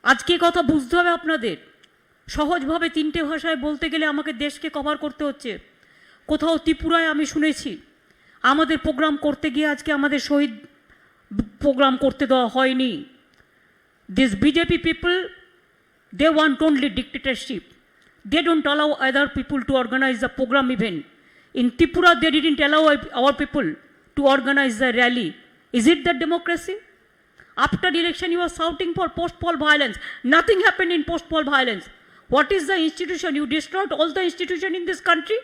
আজকে কথা বুঝতে হবে আপনাদের। সহজভাবে তিনটে ভাষায় বলতে গেলে আমাকে দেশকে কভার করতে হচ্ছে। কোথাও ত্রিপুরায় আমি শুনেছি আমাদের প্রোগ্রাম করতে গিয়ে আজকে আমাদের শহীদ প্রোগ্রাম করতে দেওয়া হয়নি। This BJP people, they want only dictatorship. They don't allow other people to organize the program even. In Tripura, they didn't allow our people to organize the rally. Is it that democracy? After the election, you are shouting for post-poll violence. Nothing happened in post-poll violence. What is the institution? You destroyed all the institution in this country.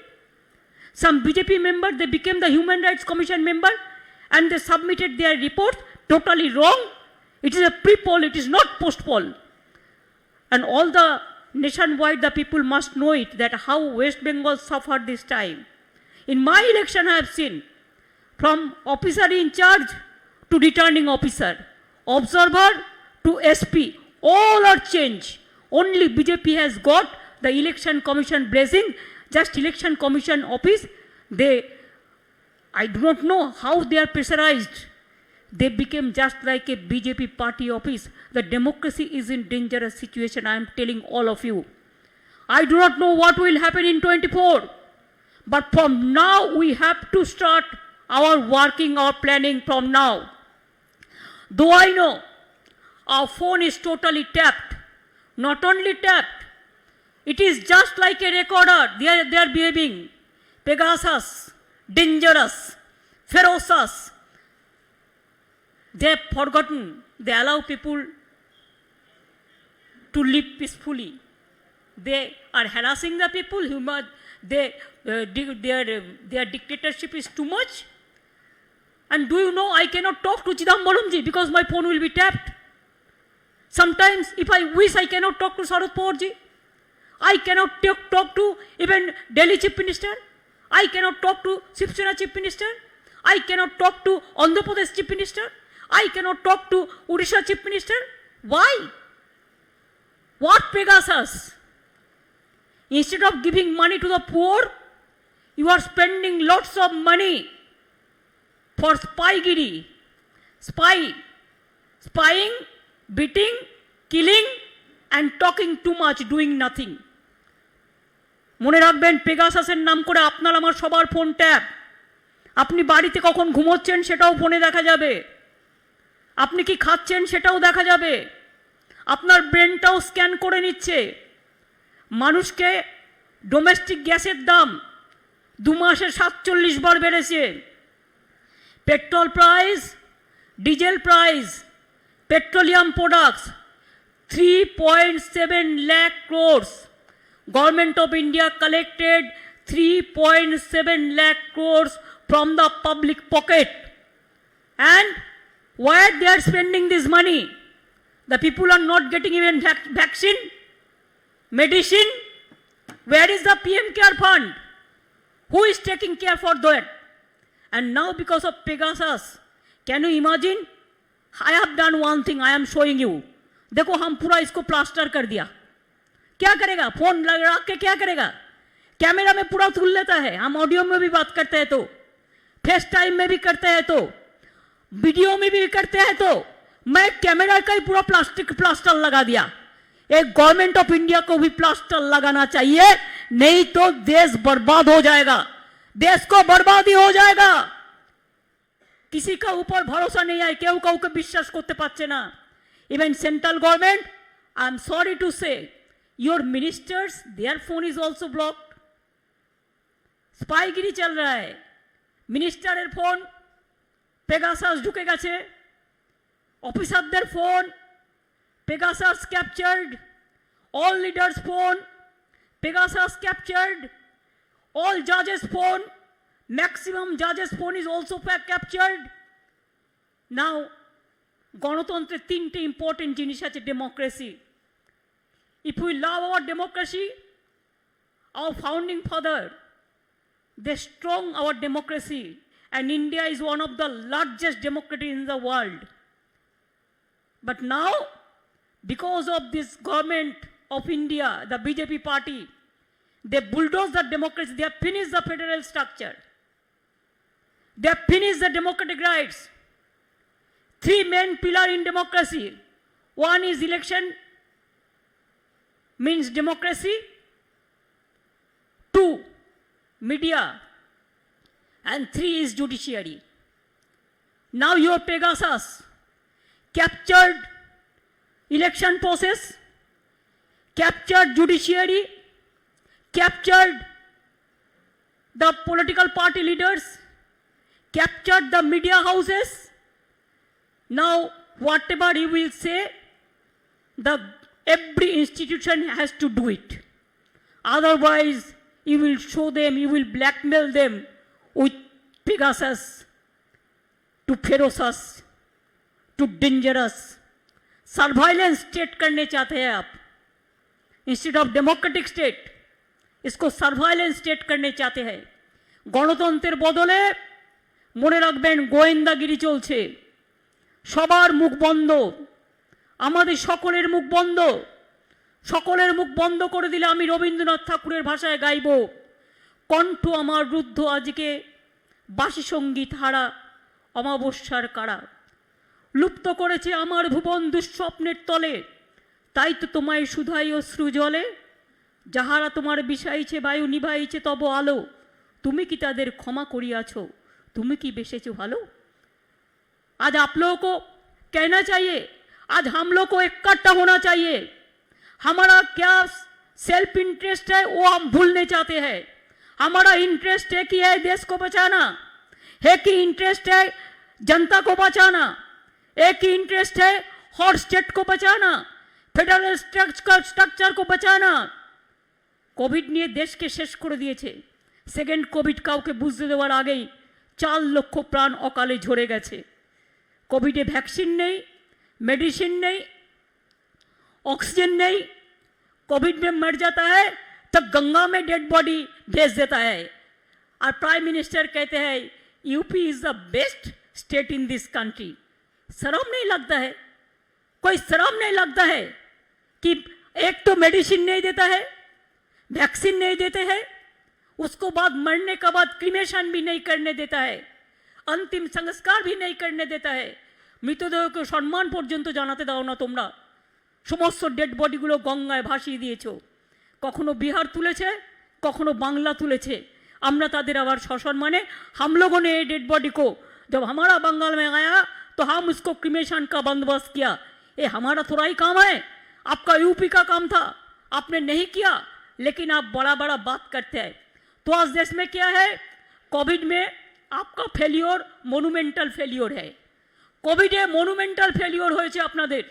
Some BJP member, they became the Human Rights Commission member and they submitted their report totally wrong. It is a pre-poll, it is not post-poll. And all the nationwide, the people must know it, that how West Bengal suffered this time. In my election, I have seen from officer in charge to returning officer, observer to SP, all are changed. Only BJP has got the election commission blessing, just election commission office. I do not know how they are pressurized. They became just like a BJP party office. The democracy is in dangerous situation, I am telling all of you. I do not know what will happen in 24. But from now, we have to start our working, our planning from now. Though I know our phone is totally tapped, not only tapped, it is just like a recorder. They are behaving Pegasus, dangerous, ferocious. They have forgotten. They allow people to live peacefully. They are harassing the people. Their dictatorship is too much. And do you know, I cannot talk to Chidambaramji because my phone will be tapped. Sometimes, if I wish, I cannot talk to Sharad Pawarji. I cannot talk to even Delhi Chief Minister. I cannot talk to Shiv Sena Chief Minister. I cannot talk to Andhra Pradesh Chief Minister. I cannot talk to Odisha Chief Minister. Why? What Pegasus? Instead of giving money to the poor, you are spending lots of money for spygiri, spying, beating, killing, and talking too much, doing nothing. মনে রাখবেন, পেগাসাসের নাম করে আপনার আমার সবার phone tap. আপনি বাড়িতে কখন ঘুমোচ্ছেন সেটাও ফোনে দেখা যাবে। আপনি কি খাচ্ছেন সেটাও দেখা যাবে। আপনার ব্রেনটাও স্ক্যান করে নিচ্ছে। মানুষকে ডোমেস্টিক গ্যাসের দাম 2 মাসে 47 বার বেড়েছে। Petrol price, diesel price, petroleum products 3.7 lakh crores. Government of India collected 3.7 lakh crores from the public pocket. And where they are spending this money? The people are not getting even vaccine, medicine. Where is the PM Care Fund? Who is taking care for that? And now because of Pegasus, can you imagine? I have done one thing, I am showing you. देखो हम पूरा इसको plaster कर दिया। क्या करेगा? Phone रख के क्या करेगा? कैमरा में पूरा तुल लेता है। हम ऑडियो में भी बात करते हैं तो, फेस टाइम में भी करते हैं तो, वीडियो में भी करते हैं तो, मैं कैमरा का ही पूरा प्लास्टर लगा दिया। एक गवर्नमेंट ऑफ इंडिया को भी प्लास्टर लगाना चाहिए, नहीं तो देश बर्बाद हो जाएगा, देश को बर्बादी हो जाएगा। किसी का ऊपर भरोसा नहीं है, केउ काउके विश्वास करते पाচ্ছে না। Even central government, I am sorry to say, your ministers, their phone is also blocked. स्पाईगिरी चल रहा है। मिनिस्टारेर फोन पेगासास ढुके গেছে, অফিসারদের phone Pegasus captured, all leaders phone Pegasus captured, all judges phone, maximum judges phone is also captured. Now গণতন্ত্রের 3টে important জিনিস আছে democracy. If we love our democracy, our founding father, they strong our democracy, and India is one of the largest democracy in the world. But now, because of this government of India, the BJP party, they bulldoze the democracy, they have finished the federal structure, they have finished the democratic rights. 3 main pillars in democracy. One is election means democracy, 2 media, and 3 is judiciary. Now your Pegasus captured election process, captured judiciary, captured the political party leaders, captured the media houses. Now whatever you will say, every institution has to do it. Otherwise, you will show them, you will blackmail them with Pegasus to ferocious, to dangerous. Surveillance state करने चाहते हैं आप, instead of democratic state इसको surveillance state करने चाहते हैं। গণতন্ত্রের বদলে মনে রাখবেন গোয়েন্দাগিরি চলছে, সবার মুখ বন্ধ, আমাদের সকলের মুখ বন্ধ। সকলের মুখ বন্ধ করে দিলে আমি রবীন্দ্রনাথ ঠাকুরের ভাষায় গাইব, কণ্ঠ আমার রুদ্ধ আজকে বাসি সঙ্গীত হারা অমাবস্যার কারা। লুপ্ত করেছে আমার ভুবন দুঃস্বপ্নের তলে, তাই তো তোমায় শুধাই অশ্রু জলে। যাহারা তোমার বিষাইছে বায়ু নিভাইছে তব আলো, তুমি কি তাদের ক্ষমা করিয়াছ, তুমি কি বেসেছো ভালো। आज आप लोगों को कहना चाहिए, आज हम लोग को इकट्ठा होना चाहिए। हमारा क्या सेल्फ इंटरेस्ट है वो हम भूलने चाहते हैं। हमारा इंटरेस्ट है कि है देश को बचाना, है कि इंटरेस्ट है जनता को बचाना, एक ही इंटरेस्ट है हॉट स्टेट को बचाना, फेडरल स्ट्रक्चर को बचाना। কোভিড নিয়ে দেশকে শেষ করে দিয়েছে। সেকেন্ড কোভিড কাউকে বুঝতে দেওয়ার আগেই 4 লক্ষ প্রাণ অকালে ঝরে গেছে। কোভিডে ভ্যাকসিন নেই, मेडिसिन नहीं, ऑक्सीजन नहीं, कोविड में मर जाता है तो गंगा में डेड बॉडी भेज देता है। और प्राइम मिनिस्टर कहते हैं UP is the best state in this country. शर्म नहीं लगता है? कोई शर्म नहीं लगता है कि एक तो मेडिसिन नहीं देता है, वैक्सीन नहीं देते हैं, उसको बाद मरने के बाद क्रीमेशन भी नहीं करने देता है, अंतिम संस्कार भी नहीं करने देता है। মৃতদেহকে সম্মান পর্যন্ত জানাতে দাও না তোমরা। সমস্ত ডেড বডিগুলো গঙ্গায় ভাসিয়ে দিয়েছো। কখনো বিহার তুলেছে, কখনো বাংলা তুলেছে। আমরা তাদের আবার সসম্মানে हम लोगों ने डेड बॉडी को जब हमारा बंगाल में आया तो हम उसको क्रीमेशन का बंदोबस्त किया। ये हमारा थोड़ा ही काम है, आपका यूपी का काम था, आपने नहीं किया, लेकिन आप बड़ा बड़ा बात करते हैं। तो आज देश में क्या है, कोविड में आपका फेलियर मोनुमेंटल फेलियर है। কোভিডে মনুমেন্টাল ফেলিওর হয়েছে আপনাদের।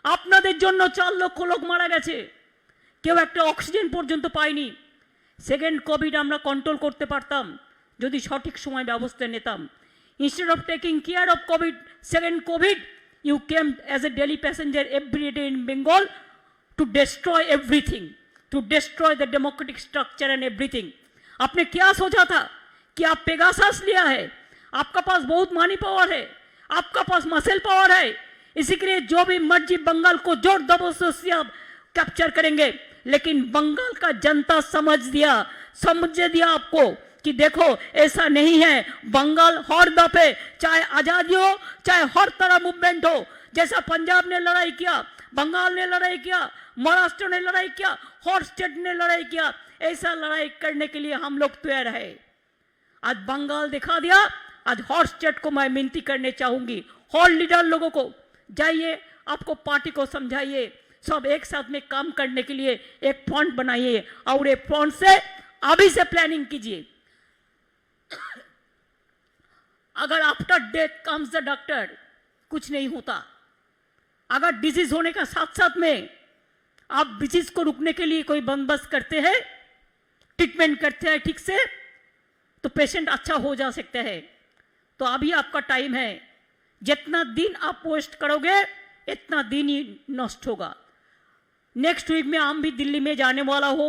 আপনাদের জন্য 4 লক্ষ লোক মারা গেছে, কেউ একটা অক্সিজেন পর্যন্ত পায়নি। সেকেন্ড কোভিড আমরা কন্ট্রোল করতে পারতাম যদি সঠিক সময় ব্যবস্থা নিতাম। Instead of taking care of COVID, second COVID you came as a daily passenger every day in Bengal to destroy everything, to destroy the democratic structure and everything. आपने क्या सोचा था कि आप पेगासस लिया है, आपका पास बहुत मनी पावर है, आपका पास मसल पावर है, इसी के लिए जो भी मर्जी बंगाल को जोर जबरदस्ती से आप कैप्चर करेंगे। लेकिन बंगाल का जनता समझ दिया आपको कि देखो ऐसा नहीं है। बंगाल हर दफे चाहे आज़ादी हो, चाहे हर तरह मूवमेंट हो, जैसा पंजाब ने लड़ाई किया, बंगाल ने लड़ाई किया, महाराष्ट्र ने लड़ाई किया, हर स्टेट ने लड़ाई किया, ऐसा लड़ाई करने के लिए हम लोग तैयार है। आज बंगाल दिखा दिया। आज हर स्टेट को मैं विनती करने चाहूंगी, हर लीडर लोगों को जाइए, आपको पार्टी को समझाइए, सब एक साथ में काम करने के लिए एक फ्रंट बनाइए और एक फ्रंट से अभी से प्लानिंग कीजिए। अगर after death comes the doctor, कुछ नहीं होता। अगर डिजीज होने का साथ साथ में आप डिजीज को रुकने के लिए कोई बंदोबस्त करते हैं, ट्रीटमेंट करते हैं ठीक से, तो पेशेंट अच्छा हो जा सकता है। तो अभी आपका टाइम है, जितना दिन आप वेस्ट करोगे इतना दिन ही नष्ट होगा। नेक्स्ट वीक में हम भी दिल्ली में जाने वाला हो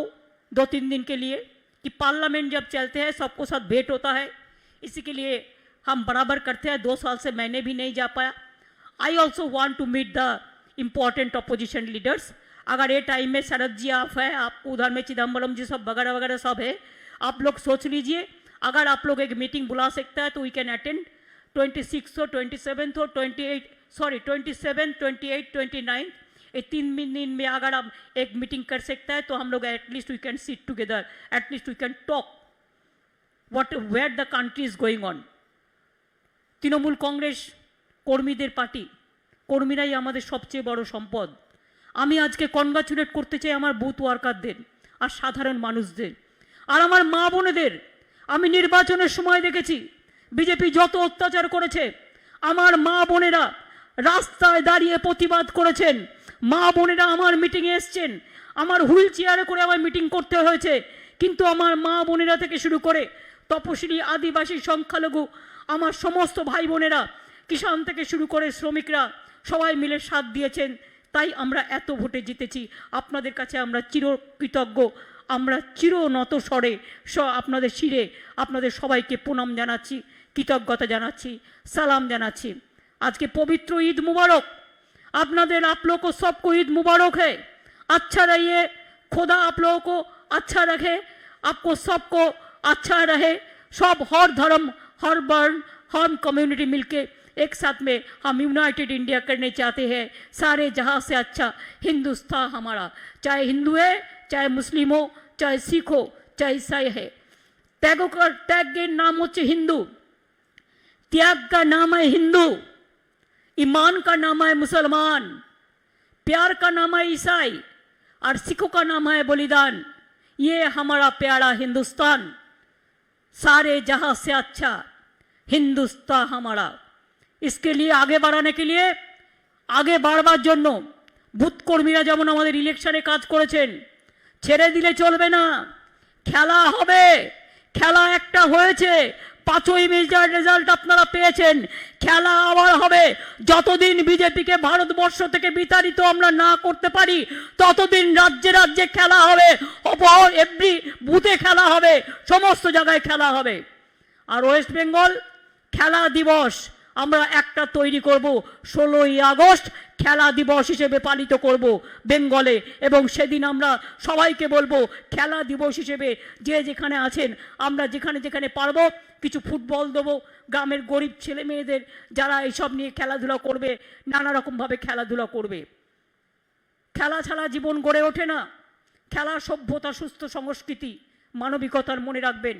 2-3 दिन के लिए, कि पार्लियामेंट जब चलते हैं सबको साथ भेंट होता है, इसी के लिए हम बराबर करते हैं। 2 साल से मैंने भी नहीं जा पाया। I also want to meet the important opposition leaders. अगर ये टाइम में शरद जी आप है, आप उधर में चिदम्बरम जी सब वगैरह वगैरह सब है, आप लोग सोच लीजिए। अगर आप लोग एक मीटिंग बुला सकता है तो वी कैन अटेंड 26 और 27 और 28, 27, 28, 29 ये 3 दिन में अगर हम एक मीटिंग कर सकता है तो हम लोग at least we can sit together, at least we can talk what where the country is going on. Trinamool Congress কর্মীদের পার্টি, কর্মীরাই আমাদের সবচেয়ে বড় সম্পদ। আমি আজকে কনগ্রাচুলেট করতে চাই আমার বুথ ওয়ার্কারদের আর সাধারণ মানুষদের আর আমার মা বোনেদের। আমি নির্বাচনের সময় দেখেছি বিজেপি যত অত্যাচার করেছে, আমার মা বোনেরা রাস্তায় দাঁড়িয়ে প্রতিবাদ করেছেন, মা বোনেরা আমার মিটিংয়ে এসছেন, আমার হুইল চেয়ারে করে আমার মিটিং করতে হয়েছে, কিন্তু আমার মা বোনেরা থেকে শুরু করে তপশিলি, আদিবাসী, সংখ্যালঘু, আমার সমস্ত ভাই বোনেরা, কিষাণ থেকে শুরু করে শ্রমিকরা সবাই মিলে সাথ দিয়েছেন। তাই আমরা এত ভোটে জিতেছি। আপনাদের কাছে আমরা চিরকৃতজ্ঞ, আমরা চিরনত স্বরে আপনাদের শিরে আপনাদের সবাইকে প্রণাম জানাচ্ছি, কৃতজ্ঞতা জানাচ্ছি, সালাম জানাচ্ছি। आज के पवित्र ईद मुबारक आपनादेर, आप लोग को सबको ईद मुबारक है। अच्छा रहिए, खुदा आप लोगों को अच्छा रखे, आपको सबको अच्छा रहे। सब हर धर्म, हर वर्ण, हर कम्युनिटी मिलके एक साथ में हम यूनाइटेड इंडिया करने चाहते हैं। सारे जहां से अच्छा हिंदुस्तान हमारा, चाहे हिंदू है, चाहे मुस्लिम हो, चाहे सिख हो, चाहे ईसाई है। त्याग के नाम होच्छे हिंदू, त्याग का नाम है हिंदू, ईमान का नाम है मुसलमान, प्यार का नाम है ईसाई और सिखों का नाम है बलिदान। ये हमारा प्यारा हिंदुस्तान, सारे जहां से अच्छा हिंदुस्तान हमारा। इसके लिए आगे बढ़ाने के लिए, आगे बाढ़বার জন্য বুথ কর্মীরা যেমন আমাদের ইলেকশনে কাজ করেছেন, ছেড়ে দিলে চলবে না। খেলা হবে, খেলা একটা হয়েছে, 5ই মের রেজাল্ট আপনারা পেয়েছেন, খেলা আবার হবে। যতদিন বিজেপিকে ভারতবর্ষ থেকে বিতাড়িত আমরা না করতে পারি ততদিন রাজ্যে রাজ্যে খেলা হবে, এভরি বুথে খেলা হবে, সমস্ত জায়গায় খেলা হবে। আর ওয়েস্ট বেঙ্গল খেলা দিবস আমরা একটা তৈরি করব, 16ই আগস্ট খেলা দিবস হিসেবে পালিত করব বেঙ্গলে। এবং সেদিন আমরা সবাইকে বলবো খেলা দিবস হিসেবে যে যেখানে আছেন আমরা যেখানে যেখানে পারবো কিছু ফুটবল দেবো গ্রামের গরিব ছেলে মেয়েদের, যারা এইসব নিয়ে খেলাধুলা করবে, নানা রকমভাবে খেলাধুলা করবে। খেলা ছাড়া জীবন গড়ে ওঠে না। খেলা সভ্যতা, সুস্থ সংস্কৃতি, মানবিকতার মনে রাখবেন,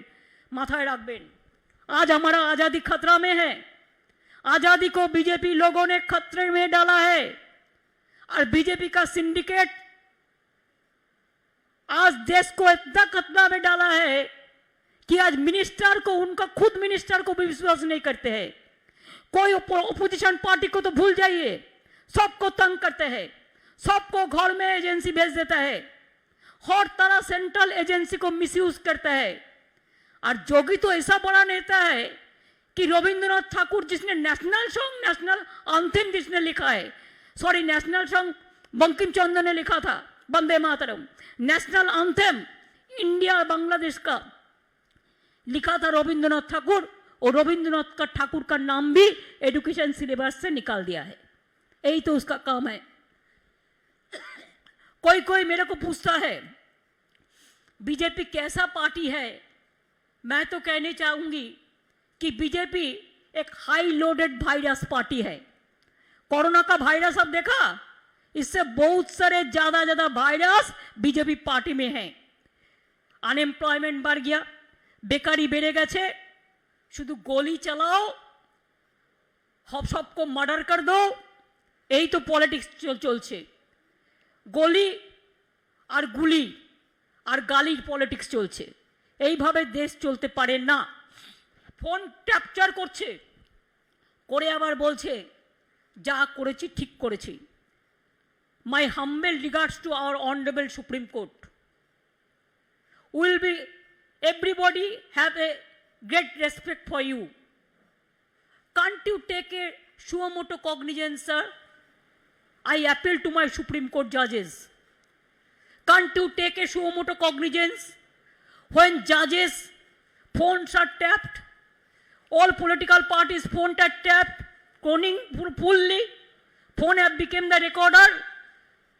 মাথায় রাখবেন। आज हमारा आज़ादी खतरा में है। आज़ादी को बीजेपी लोगों ने खतरे में डाला है और बीजेपी का सिंडिकेट आज देश को इतना खतरा में डाला है कि आज मिनिस्टर को, उनका खुद मिनिस्टर को भी विश्वास नहीं करते हैं। कोई ओपोजिशन पार्टी को तो भूल जाइए, सबको तंग करते हैं, सबको घर में एजेंसी भेज देता है, हर तरह सेंट्रल एजेंसी को मिसयूज करता है। और जोगी तो ऐसा बड़ा नेता है कि रविंद्रनाथ ठाकुर जिसने नेशनल सॉन्ग, नेशनल एंथम जिसने लिखा है, sorry national song Bankim Chandra ने लिखा था, Vande Mataram, national anthem India Bangladesh का लिखा था रविंद्रनाथ ठाकुर, और रविंद्रनाथ का ठाकुर का नाम भी एजुकेशन सिलेबस से निकाल दिया है। यही तो उसका काम है। कोई कोई मेरे को पूछता है बीजेपी कैसा पार्टी है। मैं तो कहने चाहूंगी कि बीजेपी एक हाई लोडेड वायरस पार्टी है। कोरोना का वायरस अब देखा, इससे बहुत सारे ज्यादा वायरस बीजेपी पार्टी में है। अनएम्प्लॉयमेंट बढ़ गया, बेकारी बेड़े गए, शुद्ध गोली चलाओ, सबको मर्डर कर दो, यही तो पॉलिटिक्स चलছে। गोली और गुली और गालिर पॉलिटिक्स चलছে। এইভাবে দেশ চলতে পারে না। ফোন ক্যাপচার করছে, করে আবার বলছে যা করেছি ঠিক করেছি। My humble regards to our honourable Supreme Court. Will be everybody have a great respect for you. Can't you take a suo motu cognizance sir? I appeal to my Supreme Court judges. Can't you take a sumoto cognizance when judges' phones are tapped? All political parties' phones are tapped, cloning fully. Phone have become the recorder.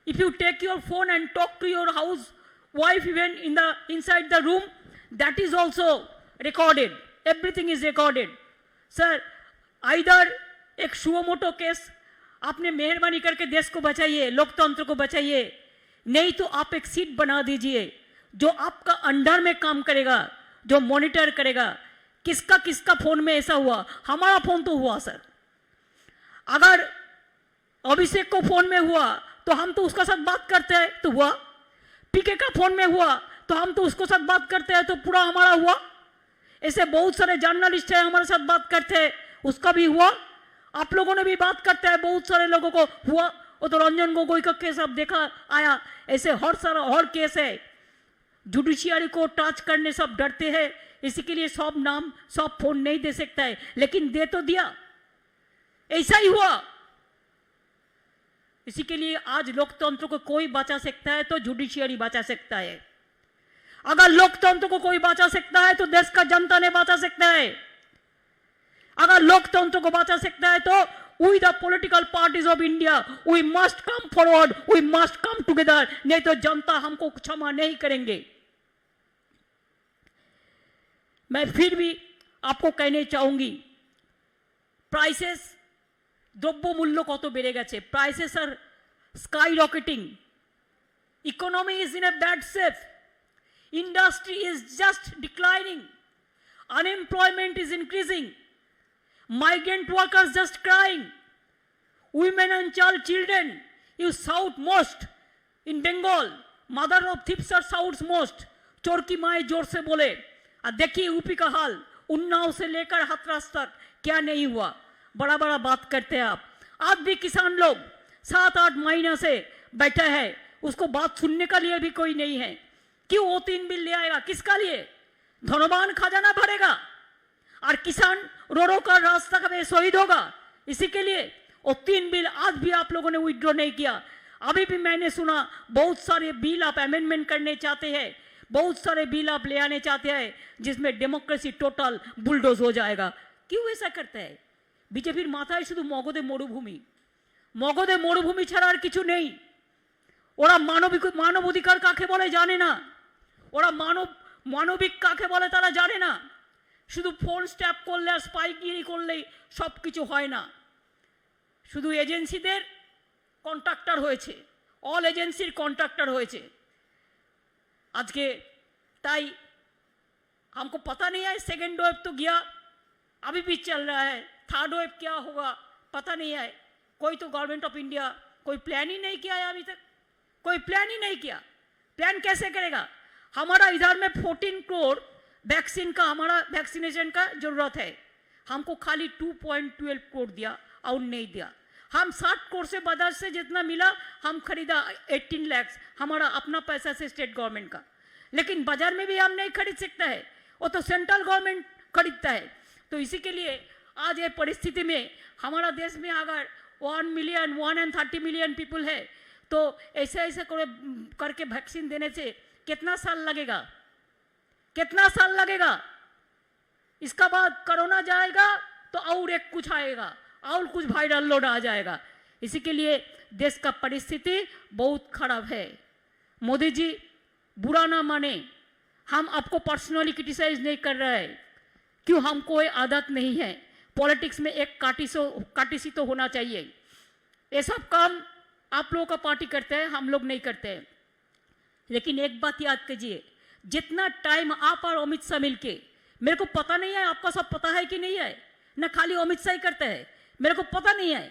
If you take your phone and talk to your house wife even inside the room, that is also recorded. Everything is recorded. Sir, either एक suo motu case आपने मेहरबानी करके देश को बचाइए, लोकतंत्र को बचाइए, नहीं तो आप एक सीट बना दीजिए जो आपका अंडर में काम करेगा, जो मॉनिटर करेगा किसका किसका फोन में ऐसा हुआ। हमारा फोन तो हुआ सर, अगर अभिषेक को फोन में हुआ तो हम तो उसका साथ बात करते हैं तो हुआ, पीके का फोन में हुआ तो हम तो उसको साथ बात करते हैं तो पूरा हमारा हुआ। ऐसे बहुत सारे जर्नलिस्ट हैं हमारे साथ बात करते हैं, उसका भी हुआ। आप लोगों ने भी बात करते हैं, बहुत सारे लोगों को हुआ। वो तो रंजन गोगोई का केस आप देखा आया, ऐसे हर सारा हर केस है। जुडिशियरी को टच करने सब डरते हैं, इसी के लिए सब नाम सब फोन नहीं दे सकता है, लेकिन दे तो दिया, ऐसा ही हुआ। इसी के लिए आज लोकतंत्र को कोई बचा सकता है तो जुडिशियरी बचा सकता है। अगर लोकतंत्र को कोई बचा सकता है तो देश का जनता ने बचा सकता है। अगर लोकतंत्र को बचा सकता है तो we the political parties of India we must come forward, we must come together, नहीं तो जनता हमको क्षमा नहीं करेंगे। मैं फिर भी आपको कहने चाहूंगी, प्राइसेस द्रव्य मूल्य कत बेड़े गेছে, prices are skyrocketing, economy is in a bad shape, industry is just declining, unemployment is increasing, migrant workers just crying, women and child children you shout most in Bengal, mother of thieves are shouts most, चोर की माए जोर से बोले। और देखिए UP का हाल, उन्नाव से लेकर हाथरस तक क्या नहीं हुआ। बड़ा बड़ा बात करते हैं आप। आज भी किसान लोग 7-8 महीना से बैठे हैं, उसको बात सुनने का लिए भी कोई नहीं है। क्यों वो 3 बिल ले आएगा, किसका लिए? धनवान खजाना भरेगा और किसान रो रो कर रास्ता का शहीद होगा। इसी के लिए वो 3 बिल आज भी आप लोगों ने विड्रॉ नहीं किया। अभी भी मैंने सुना बहुत सारे बिल आप अमेंडमेंट करने चाहते हैं, बहुत सारे बिल आप ले आने चाहते हैं जिसमें डेमोक्रेसी टोटल बुलडोज हो जाएगा। क्यों ऐसा करते हैं? বিজেপির মাথায় শুধু মগধে মরুভূমি, মগধে মরুভূমি ছাড়া আর কিছু নেই। ওরা মানবাধিকার কাকে বলে জানে না, ওরা মানবিক কাকে বলে তারা জানে না। শুধু ফোন স্ট্যাপ করলে আর স্পাইগিরি করলেই সব কিছু হয় না। শুধু এজেন্সিদের কন্ট্রাক্টর হয়েছে, অল এজেন্সির কন্ট্রাক্টর হয়েছে আজকে। তাই हमको पता नहीं है, सेकेंड वेव तो गया, अभी भी चल रहा है, थर्ड वेव क्या होगा पता नहीं है। कोई तो गवर्नमेंट ऑफ इंडिया कोई प्लान ही नहीं किया है अभी तक, कोई प्लान ही नहीं किया। प्लान कैसे करेगा? हमारा इधर में 14 करोड़ वैक्सीन का, हमारा वैक्सीनेशन का जरूरत है, हमको खाली 2.12 करोड़ दिया और नहीं दिया। हम 60 करोड़ से बाजार से जितना मिला हम खरीदा 18 लाख हमारा अपना पैसा से स्टेट गवर्नमेंट का, लेकिन बाजार में भी हम नहीं खरीद सकता है, वो तो सेंट्रल गवर्नमेंट खरीदता है। तो इसी के लिए आज ये परिस्थिति में हमारा देश में अगर 130 मिलियन पीपल है तो ऐसे ऐसे करके वैक्सीन देने से कितना साल लगेगा, कितना साल लगेगा? इसका बाद कोरोना जाएगा तो और एक कुछ आएगा और कुछ वायरल लोड आ जाएगा। इसी के लिए देश का परिस्थिति बहुत खराब है। मोदी जी बुरा ना माने, हम आपको पर्सनली क्रिटिसाइज नहीं कर रहे हैं, क्यों हमको कोई आदत नहीं है। पॉलिटिक्स में एक काटिसी तो होना चाहिए। ये सब काम आप लोगों का पार्टी करते हैं, हम लोग नहीं करते हैं। लेकिन एक बात याद कीजिए, जितना टाइम आप और अमित शाह मिलके, मेरे को पता नहीं है आपका सब पता है कि नहीं है, न खाली अमित शाह ही करते हैं, मेरे को पता नहीं है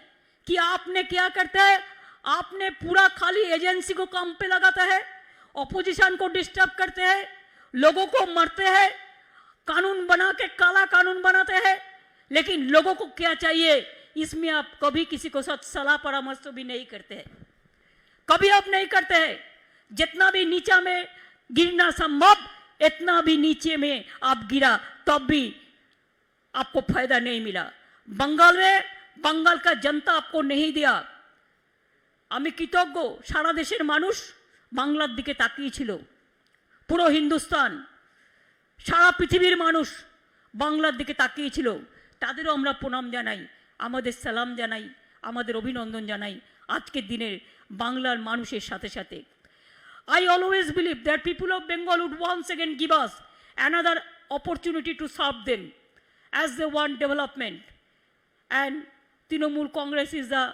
कि आपने क्या करते हैं। आपने पूरा खाली एजेंसी को काम पे लगाता है, ऑपोजिशन को डिस्टर्ब करते हैं, लोगों को मारते हैं, कानून बना के काला कानून बनाते हैं। लेकिन लोगों को क्या चाहिए, इसमें आप कभी किसी को साथ सलाह परामर्श भी नहीं करते हैं, कभी आप नहीं करते हैं। जितना भी नीचा में गिरना संभव, इतना भी नीचे में आप गिरा तब भी आपको फायदा नहीं मिला। बंगाल में बंगाल का जनता आपको नहीं दिया। আমি কৃতজ্ঞ, সারা দেশের মানুষ বাংলার দিকে তাকিয়েছিল, পুরো হিন্দুস্তান, সারা পৃথিবীর মানুষ বাংলার দিকে তাকিয়েছিল। তাদেরও আমরা প্রণাম জানাই, আমাদের সালাম জানাই, আমাদের অভিনন্দন জানাই আজকের দিনের বাংলার মানুষের সাথে সাথে। I always believe that people of Bengal would once again give us another opportunity to serve them as they want development. And Trinamool Congress is the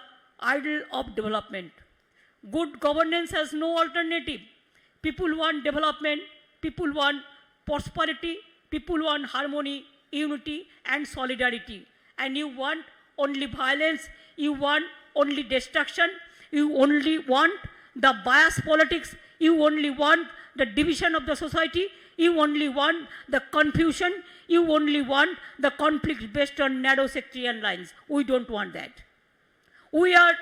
idol of development. Good governance has no alternative. People want development, people want prosperity, people want harmony, unity, and solidarity. And you want only violence, you want only destruction, you only want the bias politics, you only want the division of the society, you only want the confusion, you only want the conflict based on narrow sectarian lines. We don't want that. We are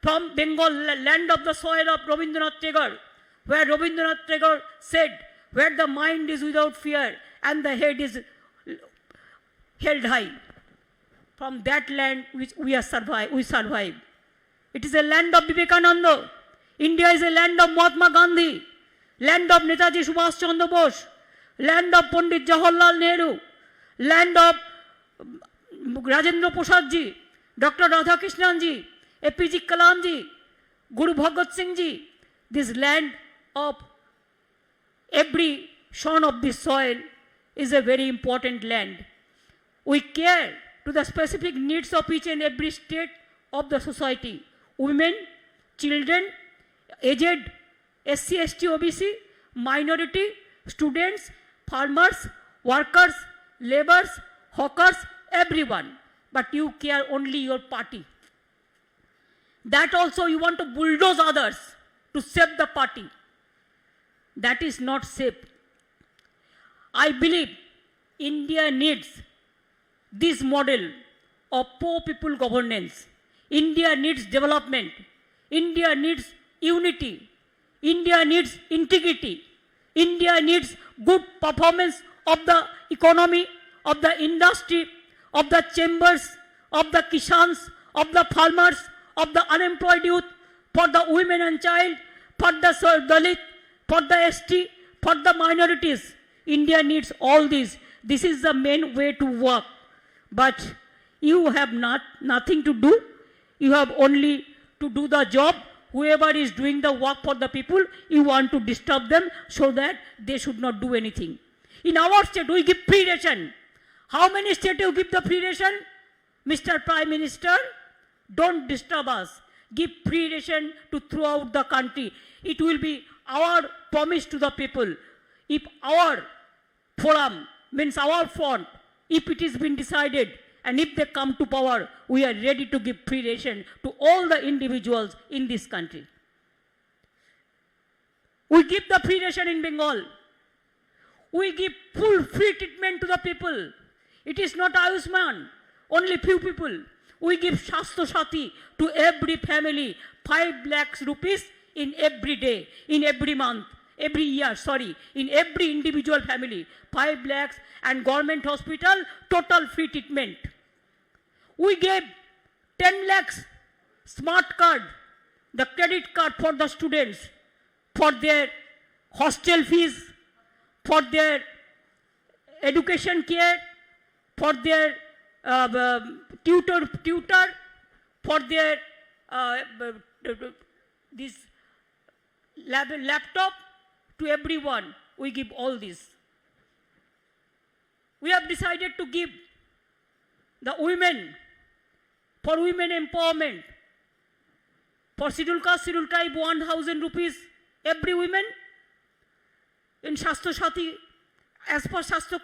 from Bengal, land of the soil of Rabindranath Tagore, where Rabindranath Tagore said, where the mind is without fear and the head is held high. From that land which we survive. It is a land of Vivekananda. India is a land of Mahatma Gandhi, land of Netaji Subhash Chandra Bose, land of Pandit Jawaharlal Nehru, land of Rajendra Prasad ji, Dr. Radhakrishnan ji, APJ Kalam ji, Guru Bhagat Singh ji. This land of every son of this soil is a very important land. We care to the specific needs of each and every state of the society. Women, children, aged, SC, ST, OBC, minority, students, farmers, workers, laborers, hawkers, everyone. But you care only your party. That also you want to bulldoze others to save the party. That is not safe. I believe India needs this model of poor people governance. India needs development. India needs unity. India needs integrity. India needs good performance of the economy, of the industry, of the chambers, of the kishans, of the farmers, of the unemployed youth, for the women and child, for the Dalit, for the ST, for the minorities. India needs all this. This is the main way to work. But you have nothing to do. You have only to do the job. Whoever is doing the work for the people, you want to disturb them so that they should not do anything. In our state, we give free ration. How many states you give the free ration? Mr. Prime Minister, don't disturb us. Give free ration to throughout the country. It will be our promise to the people. If our forum, means our front, if it has been decided, and if they come to power, we are ready to give free ration to all the individuals in this country. We give the free ration in Bengal. We give full free treatment to the people. It is not Ayushman, only few people. We give Shastha Sati to every family, 5 lakhs rupees in every day, in every month, every year, in every individual family, 5 lakhs, and government hospital, total free treatment. We gave 10 lakhs smart card, the credit card for the students, for their hostel fees, for their education care, for their tutor, for their this laptop, to everyone. We give all this. We have decided to give the women, for women empowerment, for scheduled caste, scheduled tribe, 1,000 rupees every woman. In Shastha Sati, as per Shastha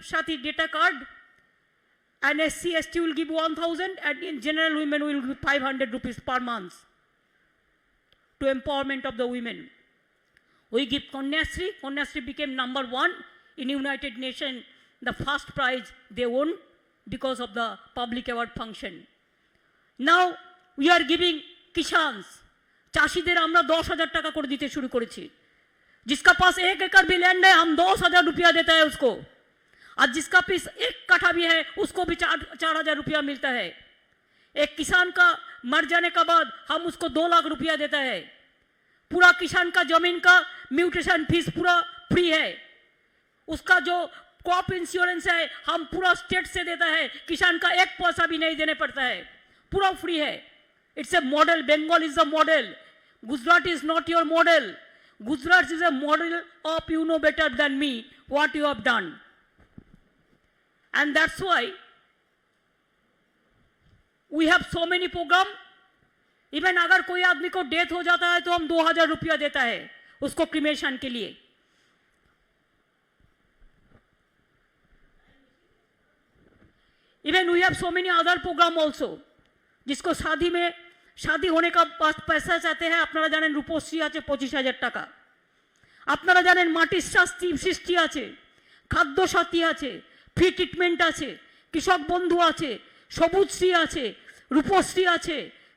Sati data card, and SC, ST will give 1,000, and in general women will give 500 rupees per month to empowerment of the women. We give Kanyasri. Kanyasri became number 1 in United Nations, the first prize they won because of the public award function. Now we are giving Kishans. চাষিদের আমরা 10,000 টাকা করে দিতে শুরু করেছি। जिसका पास 1 एकड़ भी लैंड है, हम 10,000 रुपया देता है उसको, और जिसका पास 1 कट्ठा भी है उसको भी 4,000 रुपया मिलता है। एक किसान का मर जाने के बाद हम उसको 2 लाख रुपया देता है। पूरा किसान का जमीन का म्यूटेशन फीस पूरा फ्री है। उसका जो क्रॉप इंश्योरेंस है हम पूरा स्टेट से देता है, किसान का 1 पैसा भी नहीं देने पड़ता है, पूरा फ्री है। It's a model. Bengal is a model. Gujarat is not your model. Gujarat is a model of you know better than me what you have done. And that's why we have so many programs. Even अगर कोई आदमी को death हो जाता है तो हम 2000 रुपया देता है उसको क्रिमेशन के लिए। Even we have so many other program also, जिसको शादी होने का पैसा चाहते हैं। আপনারা জানেন রূপশ্রী আছে 25,000 টাকা, আপনারা জানেন মাটির সৃষ্টি আছে, খাদ্য সাথী আছে, ফ্রি ট্রিটমেন্ট আছে, কৃষক বন্ধু আছে, সবুজশ্রী আছে, রূপশ্রী আছে,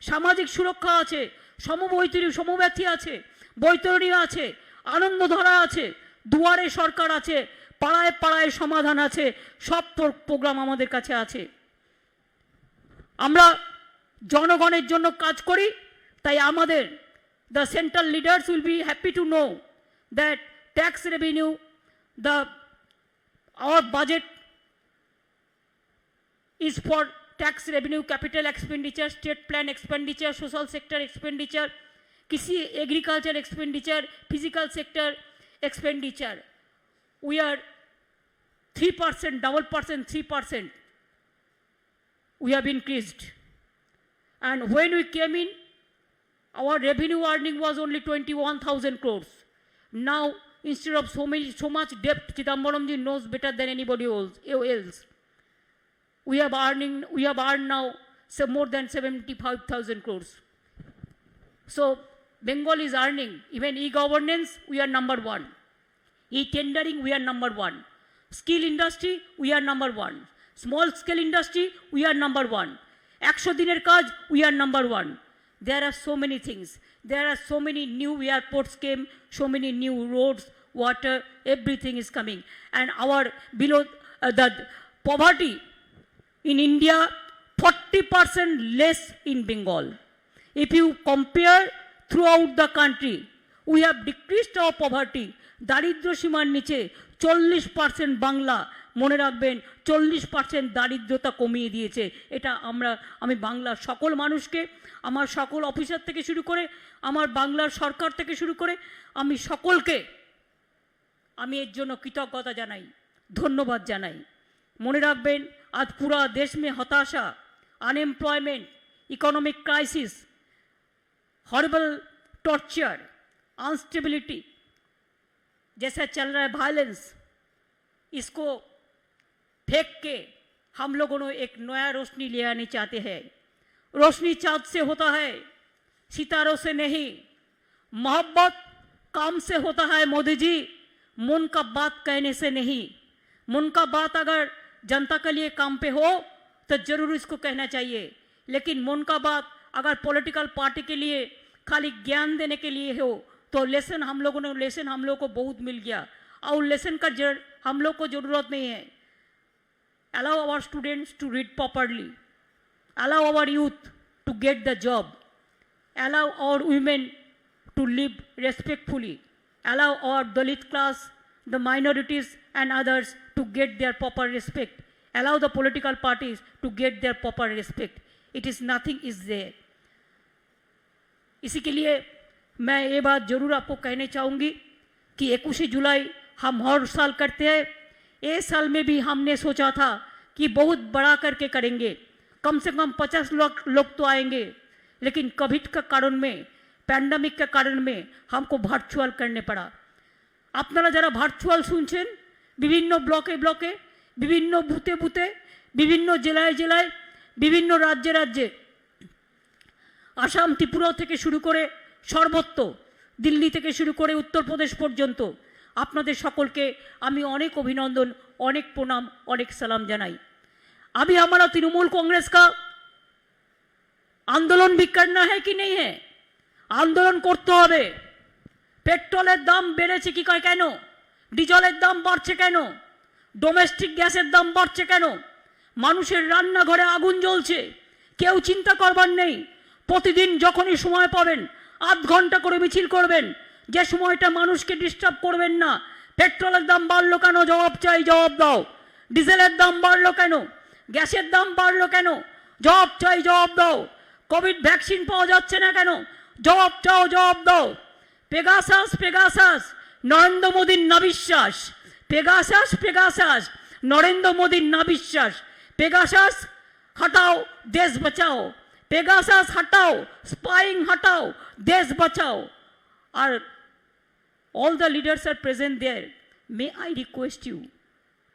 সামাজিক সুরক্ষা আছে, সমব্যথী আছে, বৈতরণী আছে, আনন্দধারা আছে, দুয়ারে সরকার আছে, পাড়ায় পাড়ায় সমাধান আছে, সব প্রোগ্রাম আমাদের কাছে আছে। আমরা জনগণের জন্য কাজ করি, তাই আমাদের the central leaders will be happy to know that tax revenue, our budget is for tax revenue, capital expenditure, state plan expenditure, social sector expenditure, kisi agriculture expenditure, physical sector expenditure. We are 3%, double percent, 3%. We have increased. And when we came in, our revenue earning was only 21,000 crores. Now, instead of so much debt, Chidambaramji knows better than anybody else. We have earned now more than 75,000 crores. So, Bengal is earning. Even e-governance, we are number 1. E-tendering, we are number 1. Skill industry, we are number 1. Small scale industry, we are number 1. 100 দিনের কাজ, we are number 1. There are so many things. There are so many new airports came, so many new roads, water, everything is coming. And our below the poverty in India, 40% less in Bengal. If you compare throughout the country, we have decreased our poverty. দারিদ্র সীমার নিচে 40% বাংলা, মনে রাখবেন 40% দারিদ্রতা কমিয়ে দিয়েছে। এটা আমি বাংলার সকল মানুষকে, আমার সকল অফিসার থেকে শুরু করে, আমার বাংলার সরকার থেকে শুরু করে আমি সকলকে আমি এর জন্য কৃতজ্ঞতা জানাই, ধন্যবাদ জানাই। মনে রাখবেন आज पूरा देश में हताशा, unemployment, economic crisis, horrible torture, instability जैसा चल रहा है, वायलेंस, इसको फेंक के हम लोगों ने एक नया रोशनी ले आने चाहते हैं। रोशनी चाँद से होता है, सितारों से नहीं। मोहब्बत काम से होता है मोदी जी, मन का बात कहने से नहीं। मन का बात अगर जनता के लिए काम पे हो तो जरूर इसको कहना चाहिए, लेकिन मन का बात अगर पॉलिटिकल पार्टी के लिए खाली ज्ञान देने के लिए हो तो लेसन हम लोगों को बहुत मिल गया, और लेसन का हम लोग को ज़रूरत नहीं है। Allow our students to read properly, allow our youth to get the job, allow our women to live respectfully, allow our Dalit class, the minorities and others to get their proper respect, allow the political parties to get their proper respect. It is nothing is there. इसी के लिए मैं ये बात जरूर आपको कहने चाहूँगी कि 21 जुलाई हम हर साल करते हैं। इस साल में भी हमने सोचा था कि बहुत बड़ा करके करेंगे, कम से कम 50 लोग तो आएंगे, लेकिन कोविड का कारण में, पैंडेमिक के कारण में हमको वर्चुअल करने पड़ा। আপনারা যারা ভার্চুয়াল শুনছেন, বিভিন্ন ব্লকে ব্লকে, বিভিন্ন বুথে বুথে, বিভিন্ন জেলায় জেলায়, বিভিন্ন রাজ্যে রাজ্যে, আসাম ত্রিপুরা থেকে শুরু করে সর্বত্র, দিল্লি থেকে শুরু করে উত্তরপ্রদেশ পর্যন্ত আপনাদের সকলকে আমি অনেক অভিনন্দন, অনেক প্রণাম, অনেক সালাম জানাই। अभी हमारा तृणमूल कांग्रेस का आंदोलन भी करना है कि नहीं है? आंदोलन करते হবে। पेट्रोलेर दाम बेড়েছে কি কেন? ডিজেলের দাম বাড়ছে কেন? ডোমেস্টিক গ্যাসের দাম বাড়ছে কেন? মানুষের রান্নাঘরে আগুন জ্বলছে, কেউ চিন্তা করবার নেই। প্রতিদিন যখনই সময় পাবেন আধ ঘন্টা করে মিছিল করবেন, যে সময়টা মানুষকে ডিস্টার্ব করবেন না। পেট্রোলের দাম বাড়লো কেন? জবাব চাই, জবাব দাও। ডিজেলের দাম বাড়লো কেন? গ্যাসের দাম বাড়লো কেন? জবাব চাই, জবাব দাও। কোভিড ভ্যাকসিন পাওয়া যাচ্ছে না কেন? জবাব চাও, জবাব দাও। পেগাসাস পেগাসাস নরেন্দ্র মোদীর নাবিশ্বাস, পেগাসাস পেগাসাস নরেন্দ্র মোদীর নাবিশ্বাস। পেগাসাস हटाओ देश बचाओ, पेगासास हटाओ, स्पाइंग हटाओ, देश बचाओ. और all the leaders are present there. May I request you,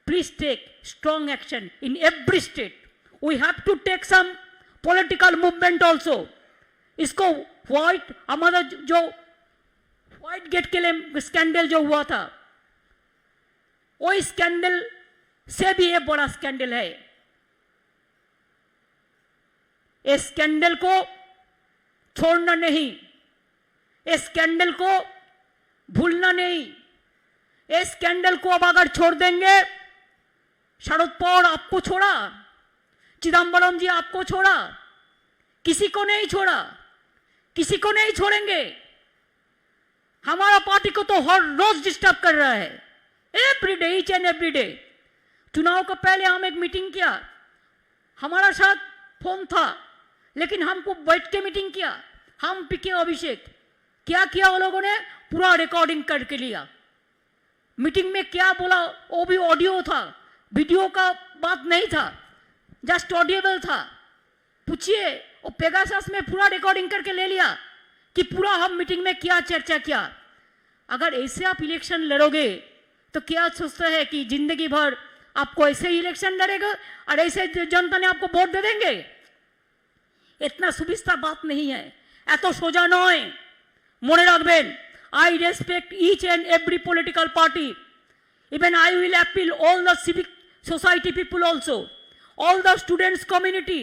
please take strong action in every state. We have to take some political movement also. इसको व्हाइट हमारा जो व्हाइट गेट के लिए स्कैंडल जो हुआ था, वो स्कैंडल से भी एक बड़ा स्कैंडल है. इस स्कैंडल को छोड़ना नहीं, इस स्कैंडल को भूलना नहीं. इस स्कैंडल को अब अगर छोड़ देंगे, शरद पवार आपको छोड़ा, चिदम्बरम जी आपको छोड़ा, किसी को नहीं छोड़ा, किसी को नहीं छोड़ेंगे. हमारा पार्टी को तो हर रोज डिस्टर्ब कर रहा है, every day, each and every day. चुनाव का पहले हम एक मीटिंग किया, हमारा साथ फोन था, लेकिन हमको बैठ के मीटिंग किया. हम पीके अभिषेक क्या किया, वो लोगों ने पूरा रिकॉर्डिंग करके लिया. मीटिंग में क्या बोला वो भी ऑडियो था, वीडियो का बात नहीं था, जस्ट ऑडियोबल था. पूछिए, वो पेगासस में पूरा रिकॉर्डिंग करके ले लिया कि पूरा हम मीटिंग में क्या चर्चा किया. अगर ऐसे आप इलेक्शन लड़ोगे तो क्या सोचते हैं कि जिंदगी भर आपको ऐसे ही इलेक्शन लड़ेगा और ऐसे जनता ने आपको वोट दे देंगे? इतना सुविस्ता बात नहीं है, एतो सोजा नय. মনে রাখবেন, I respect each and every political party. Even I will appeal all the civic society people also, all the students community,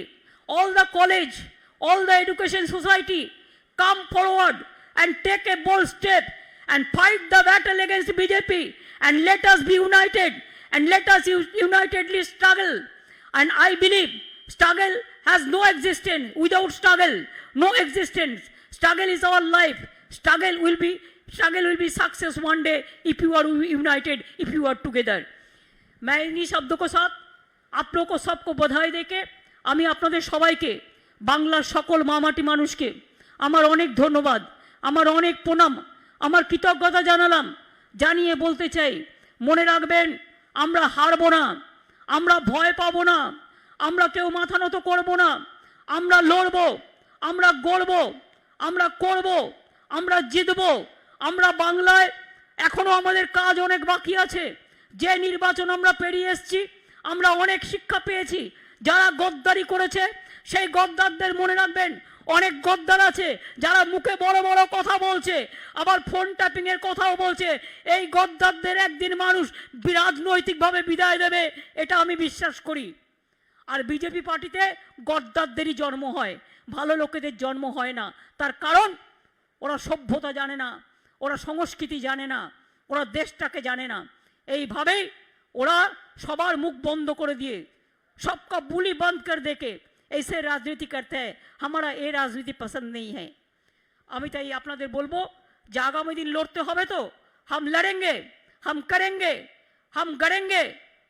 all the college, all the education society, come forward and take a bold step and fight the battle against BJP, and let us be united, and let us unitedly struggle. And I believe struggle has no existence without struggle, no existence. Struggle is our life. Struggle will be success one day if you are united, if you are together. मैं इन्हीं शब्दों को साथ आप लोगों को सबको बधाई देके আমি আপনাদের সবাইকে, বাংলার সকল মামাটি মানুষকে আমার অনেক ধন্যবাদ, আমার অনেক প্রণাম, আমার কৃতজ্ঞতা জানালাম. জানিয়ে বলতে চাই, মনে রাখবেন, আমরা হারবো না, আমরা ভয় পাবো না, আমরা কেউ মাথা নত করবো না. আমরা লড়বো, আমরা গড়বো, আমরা করবো, আমরা জিতবো. আমরা বাংলায় এখনো আমাদের কাজ অনেক বাকি আছে. যে নির্বাচন আমরা পেরিয়ে এসেছি, আমরা অনেক শিক্ষা পেয়েছি. যারা গদ্দারি করেছে সেই গদ্দারদের মনে রাখবেন, অনেক গদ্দার আছে যারা মুখে বড় বড় কথা বলছে, আবার ফোন ট্যাপিং এর কথাও বলছে. এই গদ্দারদের একদিন মানুষ রাজনৈতিকভাবে বিদায় দেবে, এটা আমি বিশ্বাস করি. আর বিজেপি পার্টিতে গদ্দারদেরই জন্ম হয়, ভালো লোকেদের জন্ম হয় না. তার কারণ ওরা সভ্যতা জানে না, ওরা সংস্কৃতি জানে না, ওরা দেশটাকে জানে না. এইভাবেই ওরা সবার মুখ বন্ধ করে দিয়ে, सबका बुली बंद कर देके ऐसे राजनीति करते हैं. हमारा ये राजनीति पसंद नहीं है. আমি তাই আপনাদের বলবো যে আগামী দিন লড়তে হবে তো हम लड़ेंगे, हम करेंगे, हम गड़ेंगे,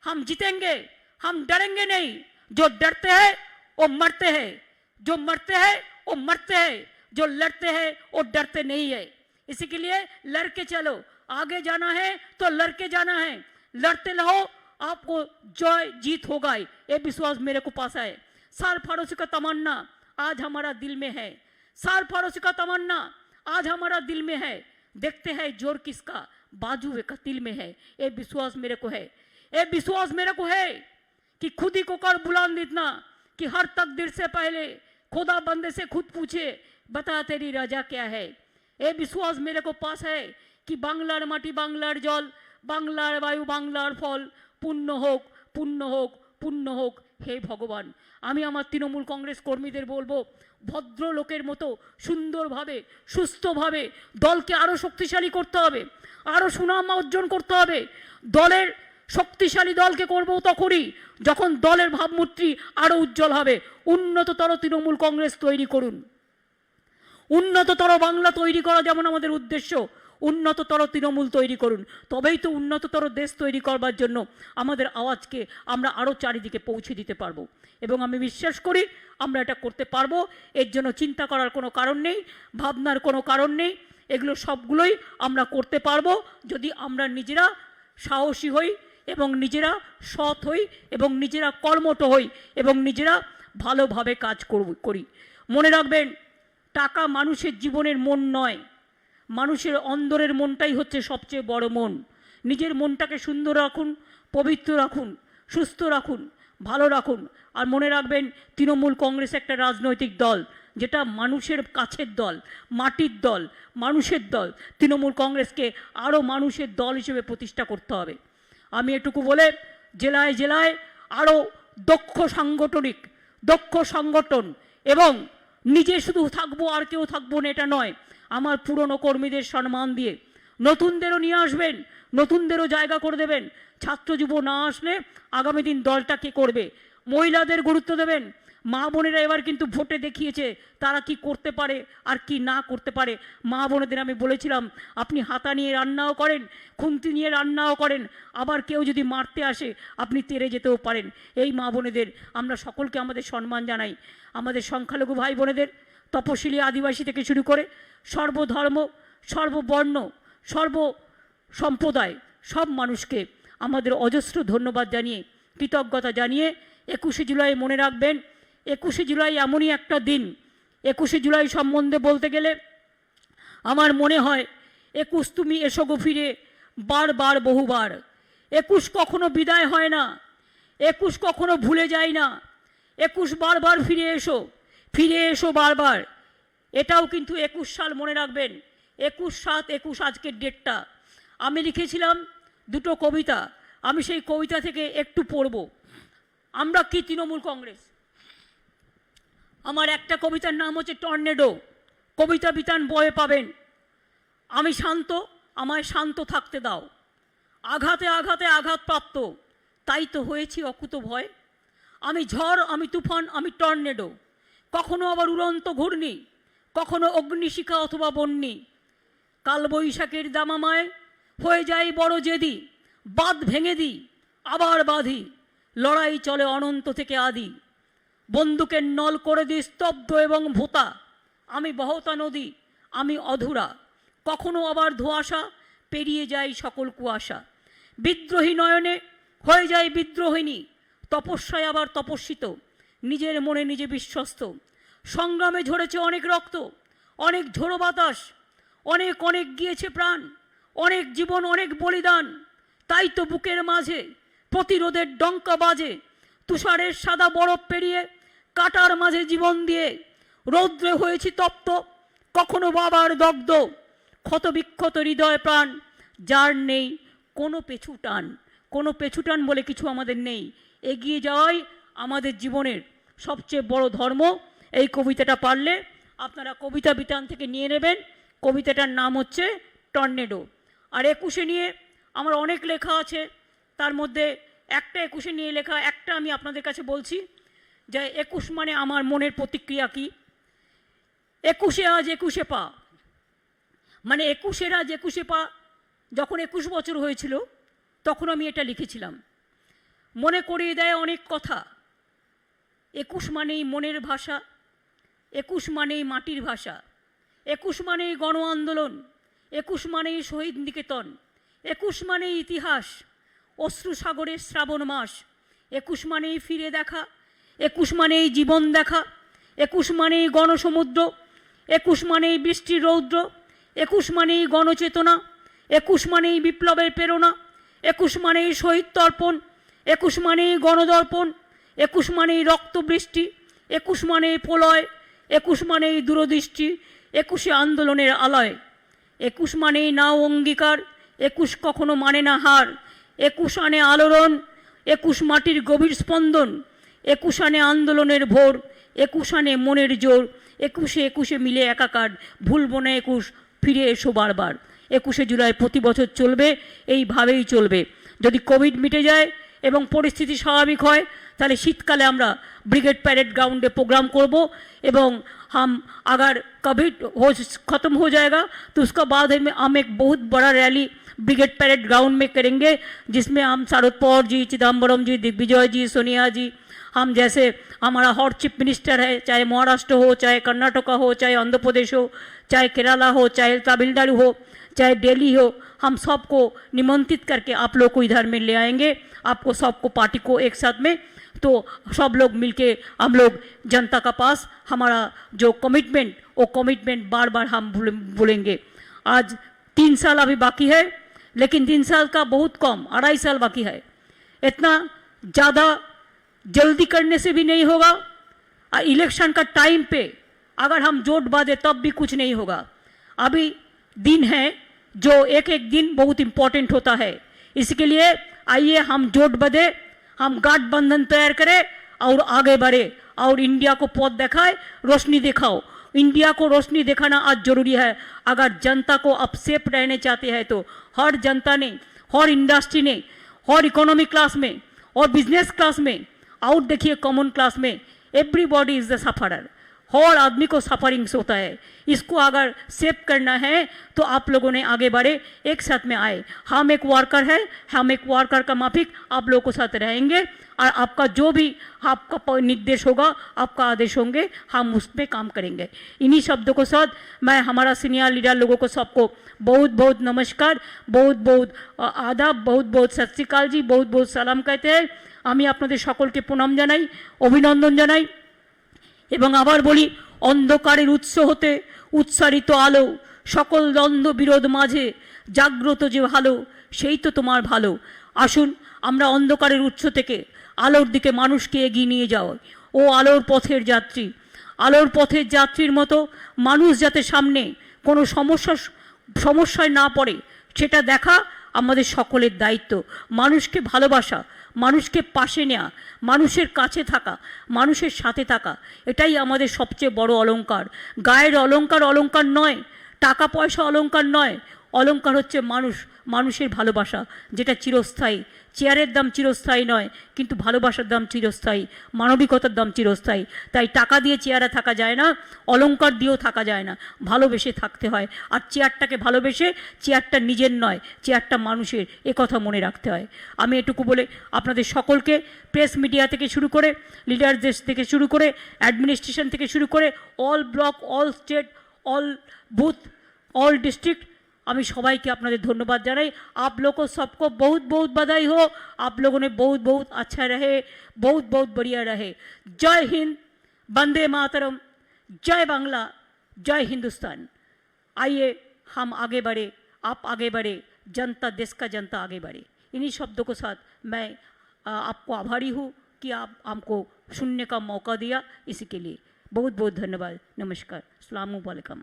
हम जीतेंगे, हम डरेंगे नहीं. जो डरते हैं वो मरते हैं, जो मरते हैं वो मरते हैं, जो लड़ते हैं वो डरते नहीं है. इसी के लिए लड़के चलो, आगे जाना है तो लड़के जाना है. लड़ते रहो, आपको जय जीत होगा, ये विश्वास मेरे को पास है. सरफरोशी का तमन्ना आज हमारा दिल में है, सरफरोशी का तमन्ना आज हमारा दिल में है. देखते हैं जोर किसका, बाजू का दिल में है. ये विश्वास मेरे को है, ये विश्वास मेरे को है कि खुद ही को कर बुलंद इतना कि हर तकदीर से पहले खुदा बंदे से खुद पूछे, बता तेरी रजा क्या है. ये विश्वास मेरे को पास है कि बांग्लार माटी, बांग्लार जल, बांग्लार वायु, बांग्लार फल পূর্ণ হোক, পূর্ণ হোক, পূর্ণ হোক. হে ভগবান, আমি আমার তৃণমূল কংগ্রেস কর্মীদের বলবো, ভদ্র লোকের মতো সুন্দরভাবে সুস্থভাবে দলকে আরও শক্তিশালী করতে হবে, আরও সুনাম অর্জন করতে হবে. দলের শক্তিশালী দলকে করবো তখনই যখন দলের ভাবমূর্তি আরও উজ্জ্বল হবে. উন্নততর তৃণমূল কংগ্রেস তৈরি করুন, উন্নততর বাংলা তৈরি করা যেমন আমাদের উদ্দেশ্য, উন্নততর তৃণমূল তৈরি করুন. তবেই তো উন্নততর দেশ তৈরি করবার জন্য আমাদের আওয়াজকে আমরা আরও চারিদিকে পৌঁছে দিতে পারবো. এবং আমি বিশ্বাস করি আমরা এটা করতে পারবো. এর জন্য চিন্তা করার কোনো কারণ নেই, ভাবনার কোনো কারণ নেই. এগুলো সবগুলোই আমরা করতে পারবো যদি আমরা নিজেরা সাহসী হই এবং নিজেরা সৎ হই এবং নিজেরা কর্মঠ হই এবং নিজেরা ভালোভাবে কাজ করি. মনে রাখবেন, টাকা মানুষের জীবনের মন নয়, মানুষের অন্তরের মনটাই হচ্ছে সবচেয়ে বড় মন। নিজের মনটাকে সুন্দর রাখুন, পবিত্র রাখুন, সুস্থ রাখুন, ভালো রাখুন। আর মনে রাখবেন, তৃণমূল কংগ্রেস একটা রাজনৈতিক দল, যেটা মানুষের কাছের দল, মাটির দল, মানুষের দল। তৃণমূল কংগ্রেসকে আরও মানুষের দল হিসেবে প্রতিষ্ঠা করতে হবে। আমি এটুকু বলে, জেলায় জেলায় আরও দক্ষ সংগঠন এবং নিজে শুধু থাকবো আর কেউ থাকবো না এটা নয়, আমার পুরনো কর্মীদের সম্মান দিয়ে নতুনদেরও নিয়ে আসবেন, নতুনদেরও জায়গা করে দেবেন। ছাত্র যুব না আসলে আগামী দিন দলটা কে করবে? মহিলাদের গুরুত্ব দেবেন। মা বোনেরা এবার কিন্তু ভোটে দেখিয়েছে তারা কি করতে পারে আর কি না করতে পারে। মা বোনেদের আমি বলেছিলাম, আপনি হাতা নিয়ে রান্নাও করেন, খুন্তি নিয়ে রান্নাও করেন, আবার কেউ যদি মারতে আসে আপনি তেড়ে যেতেও পারেন। এই মা বোনেদের আমরা সকলকে আমাদের সম্মান জানাই। আমাদের সংখ্যালঘু ভাই বোনেদের, তপশিলি আদিবাসী থেকে শুরু করে সর্বধর্ম, সর্ববর্ণ, সর্ব সম্প্রদায়, সব মানুষকে আমাদের অজস্র ধন্যবাদ জানিয়ে, কৃতজ্ঞতা জানিয়ে 21শে জুলাই মনে রাখবেন, 21শে জুলাই এমনই একটা দিন। 21শে জুলাই সম্বন্ধে বলতে গেলে আমার মনে হয়, 21 তুমি এসো গো ফিরে বারবার বহুবার। 21 কখনো বিদায় হয় না, 21 কখনো ভুলে যায় না। 21 বারবার ফিরে এসো বারবার। এটাও কিন্তু 21 সাল মনে রাখবেন, 21/7/21 আজকের ডেটটা। আমি লিখেছিলাম দুটো কবিতা, আমি সেই কবিতা থেকে একটু পড়ব। আমরা কি তৃণমূল কংগ্রেস। আমার একটা কবিতার নাম হচ্ছে টর্নেডো। কবিতা বিতান বয়ে পাবেন। আমি শান্ত, আমায় শান্ত থাকতে দাও। আঘাতে আঘাতে আঘাতপ্রাপ্ত, তাই তো হয়েছি অকুত ভয়। আমি ঝড়, আমি তুফান, আমি টর্নেডো, কখনো আবার উড়ন্ত ঘূর্ণি, কখনো অগ্নিশিখা অথবা বন্যি। কালবৈশাখের দামামায় হয়ে যাই বড় জেদি, বাঁধ ভেঙে দিই আবার বাঁধি, লড়াই চলে অনন্ত থেকে আদি। বন্দুকের নল করে দিই স্তব্ধ এবং ভোতা। আমি বহতা নদী, আমি অধুরা, কখনো আবার ধোঁয়াশা, পেরিয়ে যায় সকল কুয়াশা। বিদ্রোহী নয়নে হয়ে যায় বিদ্রোহিণী, তপস্যায় আবার তপস্বিত, নিজের মনে নিজে বিশ্বস্ত। সংগ্রামে ঝরেছে অনেক রক্ত, অনেক ঝোড়ো বাতাস, অনেক অনেক গিয়েছে প্রাণ, অনেক জীবন, অনেক বলিদান। তাই তো বুকের মাঝে প্রতিরোধের ডঙ্কা বাজে। তুষারের সাদা বরফ পেরিয়ে কাটার মাঝে জীবন দিয়ে, রৌদ্রে হয়েছি তপ্ত, কখনো বাবার দগ্ধ। ক্ষতবিক্ষত হৃদয় প্রাণ, যার নেই কোনো পেছুটান বলে কিছু আমাদের নেই। এগিয়ে যাওয়াই আমাদের জীবনের সবচেয়ে বড় ধর্ম। এই কবিতাটা পারলে আপনারা কবিতা বিতান থেকে নিয়ে নেবেন। কবিতাটার নাম হচ্ছে টর্নেডো। আর 21শে নিয়ে আমার অনেক লেখা আছে, তার মধ্যে একটা 21শে নিয়ে লেখা একটা আমি আপনাদের কাছে বলছি, যে 21 মানে আমার মনের প্রতিক্রিয়া কি। 21শে আজ 21শে পা, মানে 21শে আজ 21শে পা। যখন 21 বছর হয়েছিল তখন আমি এটা লিখেছিলাম। মনে করিয়ে দেয় অনেক কথা। 21 মানেই মনের ভাষা, 21 মানেই মাটির ভাষা, 21 মানেই গণ আন্দোলন, 21 মানেই শহীদ নিকেতন, 21 মানেই ইতিহাস, অশ্রু সাগরের শ্রাবণ মাস। 21 মানেই ফিরে দেখা, 21 মানেই জীবন দেখা, 21 মানেই গণসমুদ্র, 21 মানেই বৃষ্টির রৌদ্র, 21 মানেই গণচেতনা, 21 মানেই বিপ্লবের প্রেরণা, 21 মানেই শহীদ তর্পণ, 21 মানেই গণদর্পণ, 21 মানেই রক্তবৃষ্টি, 21 মানেই প্রলয়, 21 মানেই দূরদৃষ্টি, 21শে আন্দোলনের আলয়। 21 মানেই নাও অঙ্গীকার, 21 কখনো মানে না হার, 21 আনে আলোড়ন, 21 মাটির গভীর স্পন্দন, 21 আনে আন্দোলনের ভোর, 21 আনে মনের জোর, 21শে মিলে একাকার, ভুলবো না 21, ফিরে এসো বারবার। 21শে জুলাই প্রতি বছর চলবে, এইভাবেই চলবে। যদি কোভিড মিটে যায় এবং পরিস্থিতি স্বাভাবিক হয় তাহলে শীতকালে আমরা ब्रिगेड पैरेड ग्राउंड में प्रोग्राम करब एवं हम अगर कोविड ख़त्म हो जाएगा तो उसका बाद हम एक बहुत बड़ा रैली ब्रिगेड पैरेड ग्राउंड में करेंगे, जिसमें हम शरद पवार जी, चिदम्बरम जी, दिग्विजय जी, सोनिया जी, हम जैसे हमारा हॉट चीफ मिनिस्टर है, चाहे महाराष्ट्र हो, चाहे कर्नाटका हो, चाहे आंध्र प्रदेश हो, चाहे केरला हो, चाहे तमिलनाडु हो, चाहे दिल्ली हो, हम सबको निमंत्रित करके आप लोग को इधर में ले आएंगे। आपको सबको पार्टी को एक साथ में तो सब लोग मिलके हम लोग जनता का पास हमारा जो कमिटमेंट, वो कमिटमेंट बार बार हम बोलेंगे। आज 3 साल अभी बाकी है, लेकिन 3 साल का बहुत कम, 2.5 साल बाकी है। इतना ज़्यादा जल्दी करने से भी नहीं होगा। इलेक्शन का टाइम पे अगर हम जोट बांधे तब भी कुछ नहीं होगा। अभी दिन है जो एक एक दिन बहुत इम्पोर्टेंट होता है। इसके लिए आइए हम जोट बांधे, हम गठबंधन तैयार करें और आगे बढ़े और इंडिया को पथ दिखाए, रोशनी दिखाओ। इंडिया को रोशनी दिखाना आज जरूरी है। अगर जनता को अब सेफ रहने चाहते हैं तो हर जनता ने, हर इंडस्ट्री ने, हर इकोनॉमिक क्लास में और बिजनेस क्लास में और देखिए कॉमन क्लास में, एवरीबॉडी इज द सफरर। हर आदमी को सफरिंग्स होता है। इसको अगर सेव करना है तो आप लोगों ने आगे बढ़े, एक साथ में आए। हम एक वर्कर है, हम एक वर्कर का माफिक आप लोगों के साथ रहेंगे और आपका जो भी आपका निर्देश होगा, आपका आदेश होंगे, हम उस पर काम करेंगे। इन्हीं शब्दों के साथ मैं हमारा सीनियर लीडर लोगों को सबको बहुत बहुत नमस्कार, बहुत बहुत आदाब, बहुत बहुत सत श्री अकाल जी, बहुत बहुत सालाम कहते हैं। আমি আপনাদের সকলকে প্রণাম জানাই, অভিনন্দন জানাই এবং আবার বলি, অন্ধকারের উৎস হতে উৎসারিত আলো, সকল দ্বন্দ্ব বিরোধ মাঝে জাগ্রত যে ভালো, সেই তো তোমার ভালো। আসুন আমরা অন্ধকারের উৎস থেকে আলোর দিকে মানুষকে এগিয়ে নিয়ে যাও। ও আলোর পথের যাত্রী, আলোর পথের যাত্রীর মতো মানুষ যাতে সামনে কোনো সমস্যায় না পড়ে সেটা দেখা আমাদের সকলের দায়িত্ব। মানুষকে ভালোবাসা, মানুষকে পাশে নেওয়া, মানুষের কাছে থাকা, মানুষের সাথে থাকা, এটাই আমাদের সবচেয়ে বড় অলংকার। গায়ের অলংকার অলংকার নয়, টাকা পয়সা অলংকার নয়, অলংকার হচ্ছে মানুষ, মানুষের ভালোবাসা, যেটা চিরস্থায়ী। চেয়ারের দাম চিরস্থায়ী নয়, কিন্তু ভালোবাসার দাম চিরস্থায়ী, মানবিকতার দাম চিরস্থায়ী। তাই টাকা দিয়ে চেয়ারে থাকা যায় না, অলংকার দিয়েও থাকা যায় না, ভালোবেসে থাকতে হয়। আর চেয়ারটাকে ভালোবেসে, চেয়ারটা নিজের নয়, চেয়ারটা মানুষের, কথা মনে রাখতে হয়। আমি এটুকু বলে আপনাদের সকলকে, প্রেস মিডিয়া থেকে শুরু করে, লিডারদের থেকে শুরু করে, অ্যাডমিনিস্ট্রেশন থেকে শুরু করে, all block, all state, all booth, all district, আমি সবাইকে আপনাদের ধন্যবাদ জানাই। आप लोग को सबको बहुत बहुत बधाई हो। आप लोगों ने बहुत बहुत अच्छा रहे, बहुत बहुत बढ़िया रहे। जय हिंद, वंदे मातरम, जय बांग्ला, जय हिंदुस्तान। आइए हम आगे बढ़े, आप आगे बढ़े, जनता, देश का जनता आगे बढ़े। इन्हीं शब्दों के साथ मैं आपको आभारी हूँ कि आप हमको सुनने का मौका दिया। इसी के लिए बहुत बहुत धन्यवाद। नमस्कार, अस्सलाम वालेकुम।